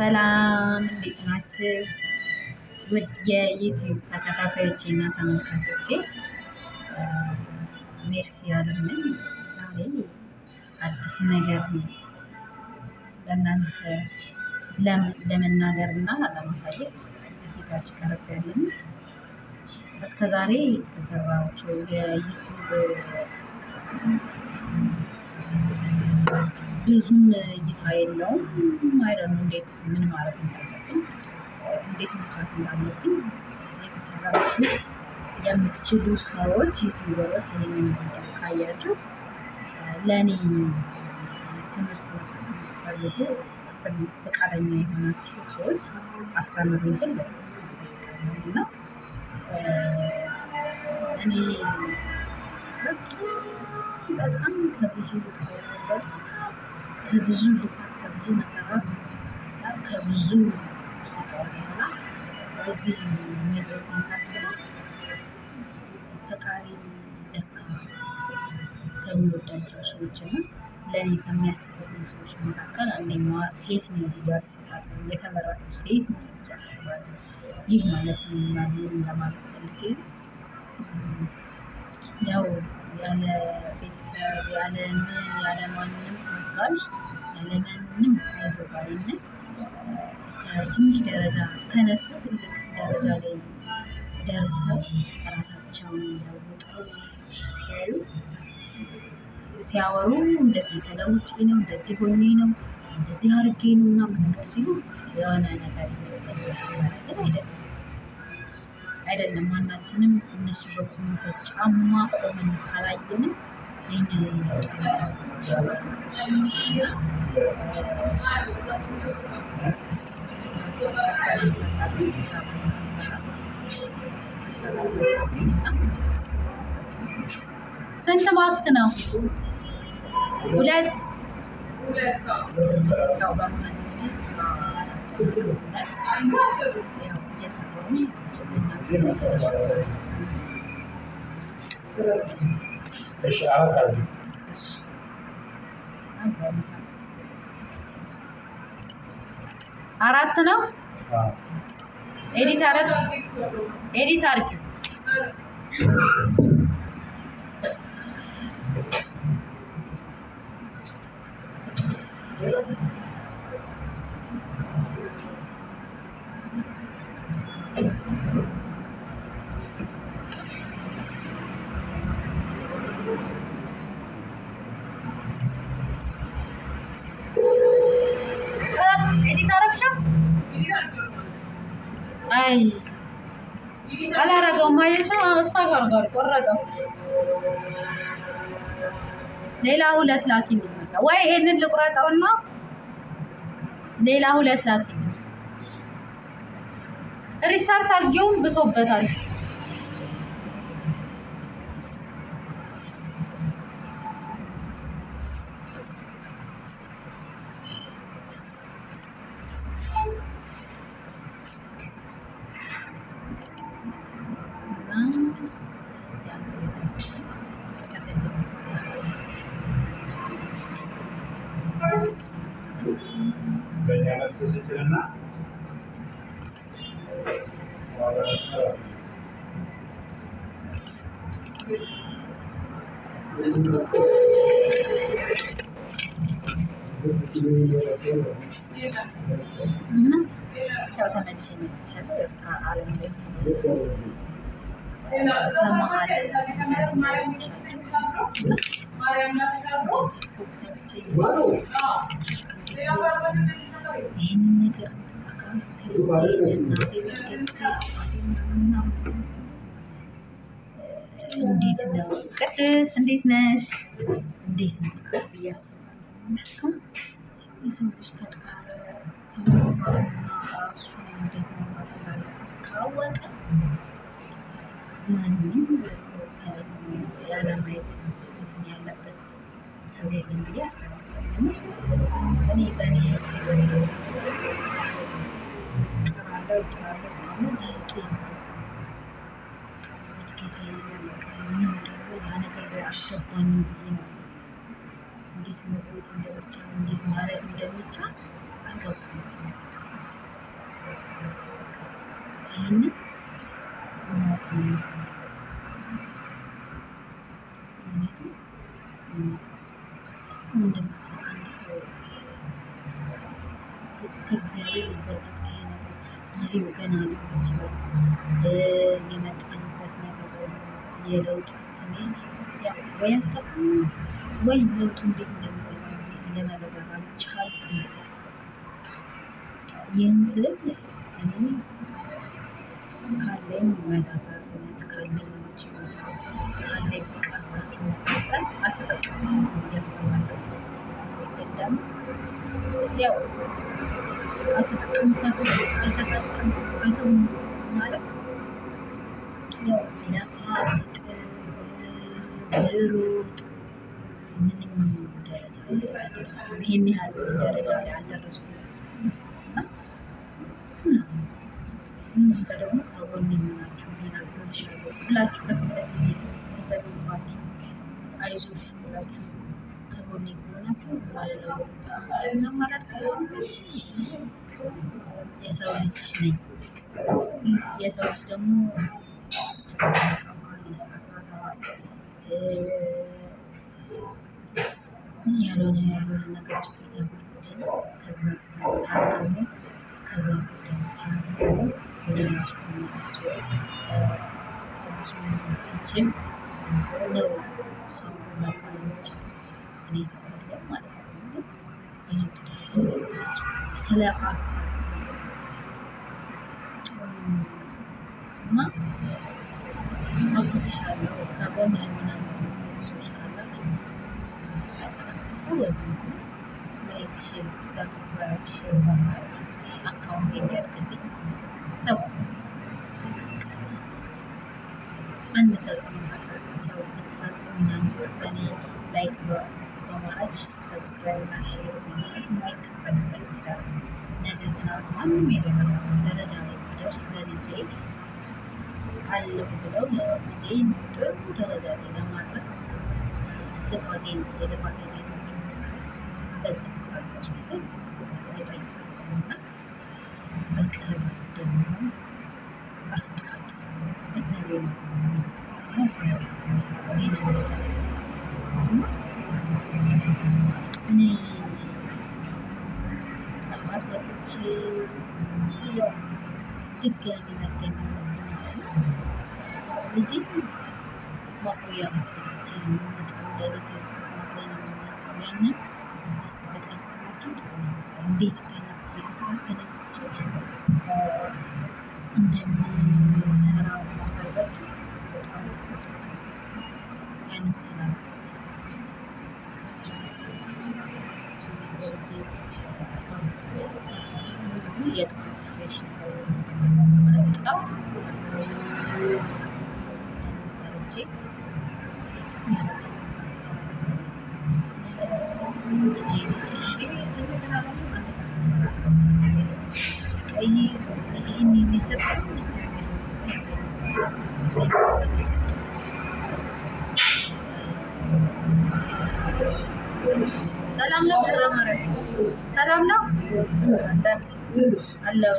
ሰላም እንዴት ናችሁ? ውድ የዩቲዩብ ተከታታዮቼ እና ተመልካቾቼ ሜርሲ አለም ነኝ። ዛሬ አዲስ ነገር ለእናንተ ለመናገር እና ለማሳየት ፊታችሁ ቀረብ ያለኝ እስከ ዛሬ በሰራኋቸው የዩቲዩብ ብዙም እይታ የለውም። አይደለም እንዴት ምን ማድረግ እንዳለብኝ እንዴት መስራት እንዳለብኝ የተቸገራችሁ የምትችሉ ሰዎች ዩቲዩበሮች ይሄንን ቪዲዮ ካያችሁ ለእኔ ትምህርት መስጠት የምትፈልጉ ፈቃደኛ የሆናችሁ ሰዎች አስተምሩኝ ስል እና እኔ በጣም ከብዙ ልፋት ከብዙ መከራ ከብዙ ስቃይ በኋላ እዚህ መድረሴን ሳስበው ፈጣሪ ለካ ከሚወዳቸው ሰዎች እና ለእኔ ከሚያስቡልኝ ሰዎች መካከል አንደኛዋ ሴት ነኝ ብዬ አስባለሁ። የተመረጥኩ ሴት ነኝ ብዬ አስባለሁ። ይህ ማለት ምን ለማለት ፈልጌ ያው ያለ ቤተሰብ ያለ ማንም አጋዥ ያለ ማንም አይዞህ ባይነት ከትንሽ ደረጃ ተነስተው ትልቅ ደረጃ ላይ ደርሰው ራሳቸውን ለውጠው ሲያወሩ እንደዚህ ተለውጬ ነው እንደዚህ ሆኜ ነው እንደዚህ አድርጌ ነው ምናምን ነገር ሲሉ የሆነ ነገር ይመስለኛል። ግን አይደለም ማናችንም እነሱ በቆሙበት ጫማ ቆመን ካላየንም የኛ ስንት ማስክ ነው? ሁለት አራት ነው። ኤዲት አድርጊ አይ አላረገውም። አየሽው? አስተካክል ጋር ቆረጠው። ሌላ ሁለት ላኪልኝ ወይ ይሄንን ልቁረጠውና ሌላ ሁለት ላኪልኝ። ሪስታርት አድርጌውም ብሶበታል። ያው ተመችኝ ነው የስራ ዓለም ላይ ይህንን ነገር እንዴት ነው ቅድስት? እንዴት ነሽ? እንዴት ነው እያስባለሁ የሰው ልጅ ከጣረ ራሱ እንዴት ነው ካወቀ ማንም ያለማየት እንትን ያለበት ሰው የለም ብዬ አስባለሁ። እኔ በእኔ ያ ነገር አስገባኝ ብዬ ነው። እንዴት መቆየት እንደሚቻል እንዴት ማድረግ እንደሚቻል አልገባኝም። ይህንን እንደምትሰጥ አንድ ሰው ከእግዚአብሔር በረከት ነገር ጊዜው ገና ሊሆን ይችላል። የመጣንበት ነገር የለውጥ ወይ አታውቅም ወይ ለውጡ እንዴት እንደሚገባ ለመረዳት አልቻልኩም። ይህን ስል እኔ ካለኝ መዳታነት ካለኝ ካለኝ ብቃት ጋር ሲነጻጸር አልተጠቀምኩም ብዬ አስባለሁ። ስለም ያው አልተጠቀምኩም ማለት ያው ለማጥ ሩጥ ምንም ደረጃ ላይ አልደረስኩም። ይሄን ያህል ደረጃ ላይ አልደረስኩም። እናንተ ደግሞ ከጎኔ የሆናችሁ እኔን አግዝሻለሁ ብላችሁ የሰሩባችሁ አይዞሽ ብላችሁ ከጎኔ ከሆናችሁ የሰው ልጅ ነኝ። የሰው ልጅ ደግሞ ያልሆነ ነገር ውስጥ ይገባል። ከዛ ስታርሞ ከዛ ጉዳይ ታርሞ ወደ ራሱ ተመልሶ ራሱን ሲችል ነው ሰው ለማለች እኔ ሰው አለው ማለት ነው። የነገ ደረጃ ስለ አስብ እና አግዝሻለሁ ከጎንሽ ምናምን ሰዎች ካላችሁ ላይክ፣ ሼር፣ ሰብስክራይብ ሼር በማድረግ አካውንት እንዲያድግልኝ አንድ ተጽዕኖ ፈጣሪ ሰው ብትፈጥሩ እናንተ በእኔ ላይክ በማድረግ ሰብስክራይብ እና ሼር በማድረግ የማይከፈልበት ይዳር። ነገር ግን ማንም የደረሰበት ደረጃ ላይ ቢደርስ ለልጄ አለሁ ብለው ለልጄ ጥሩ ደረጃ ላይ ለማድረስ የልፋቴን አይናቸው በዚህ ተባረሱ ስል አይጠይቁምና በቅርብ ደግሞ አትጣጡ። እግዚአብሔር ነው እግዚአብሔር እኔ ጠዋት ወጥቼ ያው ድጋሚ መድገም ልጅ ማቆያ መስፈርቼ ነው የምመጣው። ለሊት 10 ሰዓት ላይ ነው የምነሳው። ያንን አዲስ ተቀርጸላችሁ እንዴት ተነስቼ እንደምሰራው ማሳያችሁ በጣም ደስ ያንን ሰላስ የጠዋት ፍሬሽ ነገር በጣም ሰርቼ ሰላም ነው። ሰላም ነው አለው